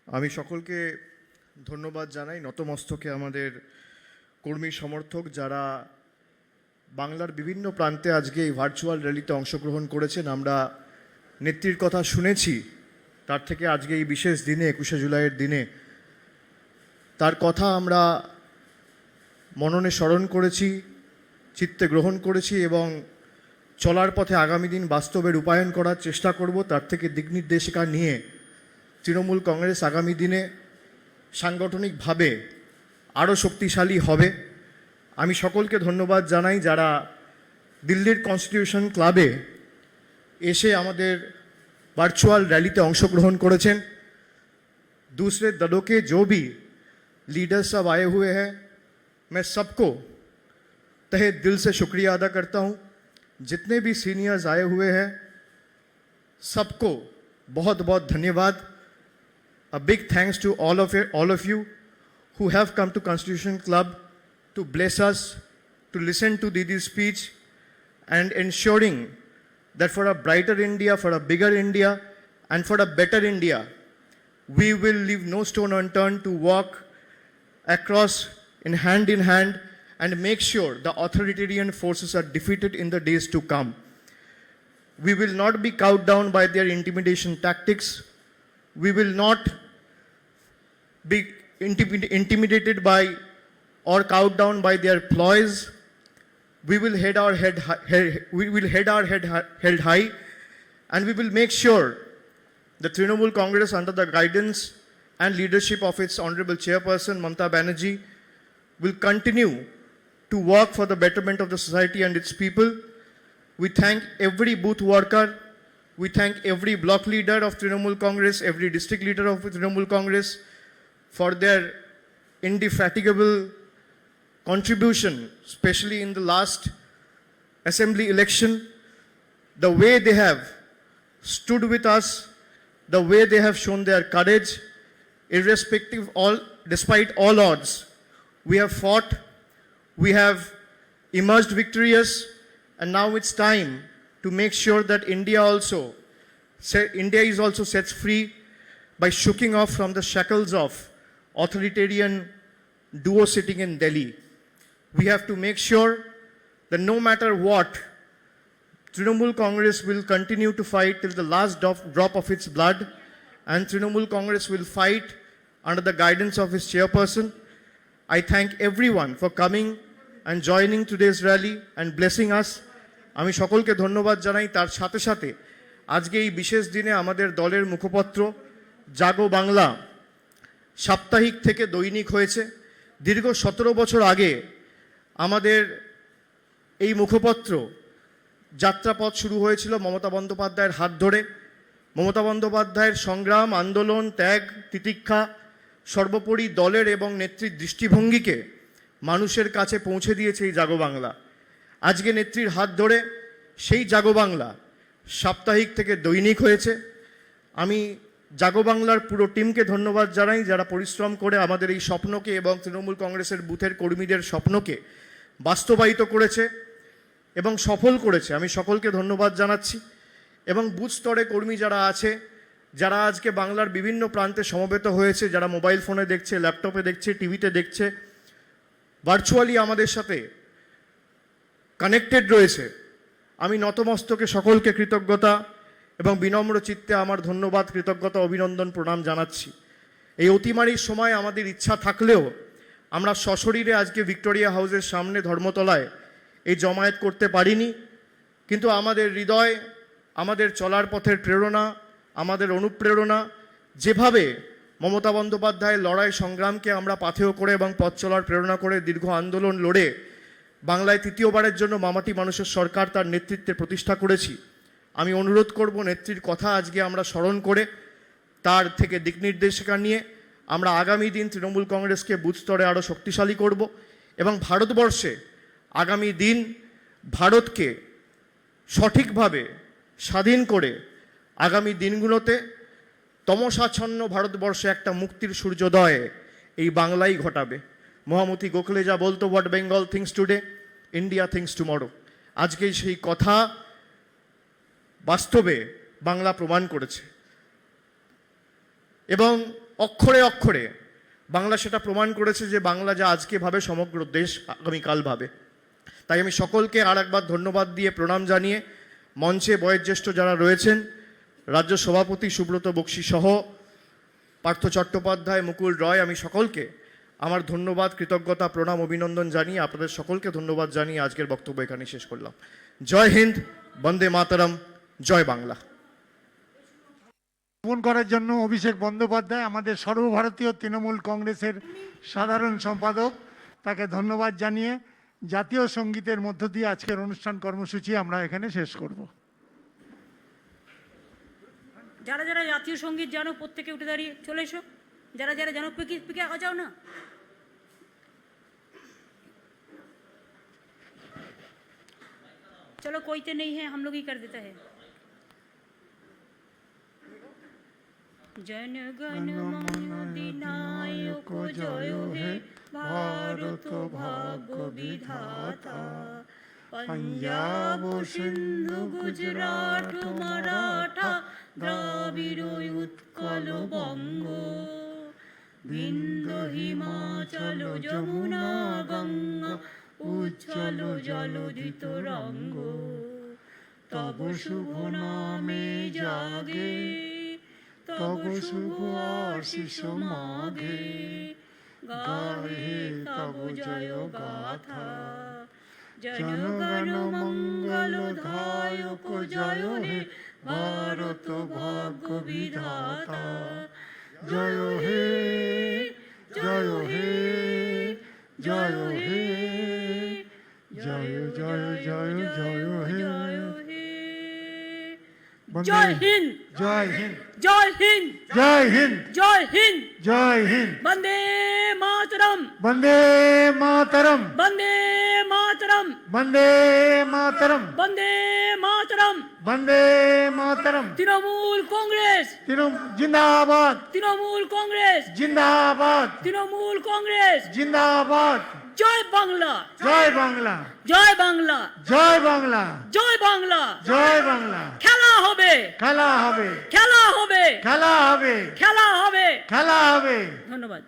আমি সকলকে ধন্যবাদ জানাই, নতমস্তকে আমাদের কর্মী সমর্থক যারা বাংলার বিভিন্ন প্রান্তে আজকে এই ভার্চুয়াল র্যালিতে অংশগ্রহণ করেছেন। আমরা নেত্রীর কথা শুনেছি, তার থেকে আজকে এই বিশেষ দিনে, 21শে জুলাইয়ের দিনে তার কথা আমরা মননে স্মরণ করেছি, চিত্তে গ্রহণ করেছি এবং চলার পথে আগামী দিন বাস্তবে রূপায়ণ করার চেষ্টা করব। তার থেকে দিক নির্দেশিকা নিয়ে তৃণমূল কংগ্রেস আগামী দিনে সাংগঠনিকভাবে আরও শক্তিশালী হবে। আমি সকলকে ধন্যবাদ জানাই যারা দিল্লির কনস্টিটিউশন ক্লাবে এসে আমাদের ভার্চুয়াল रैली अंशग्रहण करेছেন। दूसरे दलों के जो भी लीडर्स सब आए हुए हैं, मैं सबको तहे दिल से शुक्रिया अदा करता हूं। जितने भी सीनियर्स आए हुए हैं सबको बहुत बहुत धन्यवाद। A big thanks to all of you who have come to Constitution Club to bless us, to listen to Didi's speech and ensuring that for a brighter India, for a bigger India and for a better India, we will leave no stone unturned to walk across in hand and make sure the authoritarian forces are defeated in the days to come. We will not be cowed down by their intimidation tactics. We will not be intimidated by or cowed down by their ploys. We will head our head held high, and we will make sure the Trinamool Congress, under the guidance and leadership of its Honorable Chairperson Mamata Banerjee, will continue to work for the betterment of the society and its people. We thank every booth worker, we thank every block leader of Trinamool Congress, every district leader of Trinamool Congress for their indefatigable contribution, especially in the last assembly election. The way they have stood with us, the way they have shown their courage, despite all odds. We have fought, we have emerged victorious, and now it's time to make sure that India is also set free by shaking off from the shackles of authoritarian duo sitting in Delhi. We have to make sure that no matter what, Trinamool Congress will continue to fight till the last drop of its blood, and Trinamool Congress will fight under the guidance of its chairperson. I thank everyone for coming and joining today's rally and blessing us. আমি সকলকে ধন্যবাদ জানাই। তার সাথে সাথে আজকে এই বিশেষ দিনে আমাদের দলের মুখপত্র জাগো বাংলা সাপ্তাহিক থেকে দৈনিক হয়েছে। দীর্ঘ 17 বছর আগে আমাদের এই মুখপত্র যাত্রাপথ শুরু হয়েছিল মমতা বন্দ্যোপাধ্যায়ের হাত ধরে। মমতা বন্দ্যোপাধ্যায়ের সংগ্রাম, আন্দোলন, ত্যাগ, তিতিক্ষা, সর্বোপরি দলের এবং নেত্রীর দৃষ্টিভঙ্গিকে মানুষের কাছে পৌঁছে দিয়েছে এই জাগো বাংলা। আজকে নেত্রীর হাত ধরে সেই জাগো বাংলা সাপ্তাহিক থেকে দৈনিক হয়েছে। আমি জাগো বাংলার পুরো টিমকে ধন্যবাদ জানাই, যারা পরিশ্রম করে আমাদের এই স্বপ্নকে এবং তৃণমূল কংগ্রেসের বুথের কর্মীদের স্বপ্নকে বাস্তবায়িত করেছে এবং সফল করেছে। আমি সকলকে ধন্যবাদ জানাচ্ছি। এবং বুথ স্তরে কর্মী যারা আছে, যারা আজকে বাংলার বিভিন্ন প্রান্তে সমবেত হয়েছে, যারা মোবাইল ফোনে দেখছে, ল্যাপটপে দেখছে, টিভিতে দেখছে, ভার্চুয়ালি আমাদের সাথে কানেক্টেড রয়েছে, আমি নতমস্তকে সকলকে কৃতজ্ঞতা এবং বিনম্র চিত্তে আমার ধন্যবাদ, কৃতজ্ঞতা, অভিনন্দন, প্রণাম জানাচ্ছি। এই অতিমারির সময় আমাদের ইচ্ছা থাকলেও আমরা সশরীরে আজকে ভিক্টোরিয়া হাউসের সামনে ধর্মতলায় এই জমায়েত করতে পারিনি, কিন্তু আমাদের হৃদয়, আমাদের চলার পথের প্রেরণা, আমাদের অনুপ্রেরণা, যেভাবে মমতা বন্দ্যোপাধ্যায়ের লড়াই সংগ্রামকে আমরা পাথেয় করে এবং পথ চলার প্রেরণা করে দীর্ঘ আন্দোলন লড়ে বাংলায় তৃতীয়বারের জন্য মামাটি মানুষের সরকার তার নেতৃত্বে প্রতিষ্ঠা করেছি। আমি অনুরোধ করব, নেত্রীর কথা আজকে আমরা স্মরণ করে তার থেকে দিক নির্দেশিকা নিয়ে আমরা আগামী দিন তৃণমূল কংগ্রেসকে বুথ স্তরে আরও শক্তিশালী করব এবং ভারতবর্ষে আগামী দিন ভারতকে সঠিকভাবে স্বাধীন করে আগামী দিনগুলোতে তমসাচ্ছন্ন ভারতবর্ষে একটা মুক্তির সূর্যোদয় এই বাংলাই ঘটাবে। মহামতি গোখলে যা বলতো, what Bengal things today, India things tomorrow. আজকে সেই কথা বাস্তবে বাংলা প্রমাণ করেছে এবং অক্ষরে অক্ষরে বাংলা সেটা প্রমাণ করেছে যে বাংলা যা আজকে ভাবে সমগ্র দেশ আগামীকাল ভাবে। তাই আমি সকলকে আর একবার ধন্যবাদ দিয়ে প্রণাম জানিয়ে মঞ্চে বয়োজ্যেষ্ঠ যারা রয়েছেন, রাজ্য সভাপতি সুব্রত বক্সী সহ পার্থ চট্টোপাধ্যায়, মুকুল রয়, আমি সকলকে আমার ধন্যবাদ, কৃতজ্ঞতা, প্রণাম, অভিনন্দন জানিয়ে আপনাদের সকলকে ধন্যবাদ জানিয়ে আজকের বক্তব্য এখানে শেষ করলাম। জয় হিন্দ, বন্দে মাতরম, জয় বাংলা। স্থাপন করার জন্য অভিষেক বন্দ্যোপাধ্যায়, আমাদের সর্বভারতীয় তৃণমূল কংগ্রেসের সাধারণ সম্পাদক, তাকে ধন্যবাদ জানিয়ে জাতীয় সঙ্গীতের মধ্য দিয়ে আজকের অনুষ্ঠান কর্মসূচি আমরা এখানে শেষ করব। যারা যারা জাতীয় সঙ্গীত জানো প্রত্যেকে উঠে দাঁড়িয়ে চলে এসো। যারা যারা জানো পিকে আ যাও না। चलो कोई तो नहीं है, हम लोग ही कर देता है। जन गण मन अधिनायक जय हे भारत भाग्य विधाता, पंजाब सिंधु गुजरात मराठा द्राविड़ उत्कल बंग, बिंदु हिमाचल যমুনা গঙ্গা উজ্জ্বল জলধিত রঙ্গ, তব শুভ নামে জাগে তব শুভ আশিস মাঘে গাহে তব জয় গাথা জনগণ মঙ্গল ধায়ক জয় হে ভারত ভাগ্য বিধাতা জয় হে জয় হে জয় হে জয় জয় জয় জয় হে জয় হিন্দ জয় হিন্দ জয় হিন্দ জয় হিন্দ জয় হিন্দ জয় হিন্দ বন্দে মাতরম বন্দে মাতরম বন্দে মাতরম বন্দে মাতরম বন্দে মাতরম বন্দে মাতরম তৃণমূল কংগ্রেস জিন্দাবাদ তৃণমূল কংগ্রেস জিন্দাবাদ তৃণমূল কংগ্রেস জিন্দাবাদ জয় বাংলা জয় বাংলা জয় বাংলা জয় বাংলা জয় বাংলা জয় বাংলা খেলা হবে খেলা হবে খেলা হবে খেলা হবে খেলা হবে খেলা হবে ধন্যবাদ।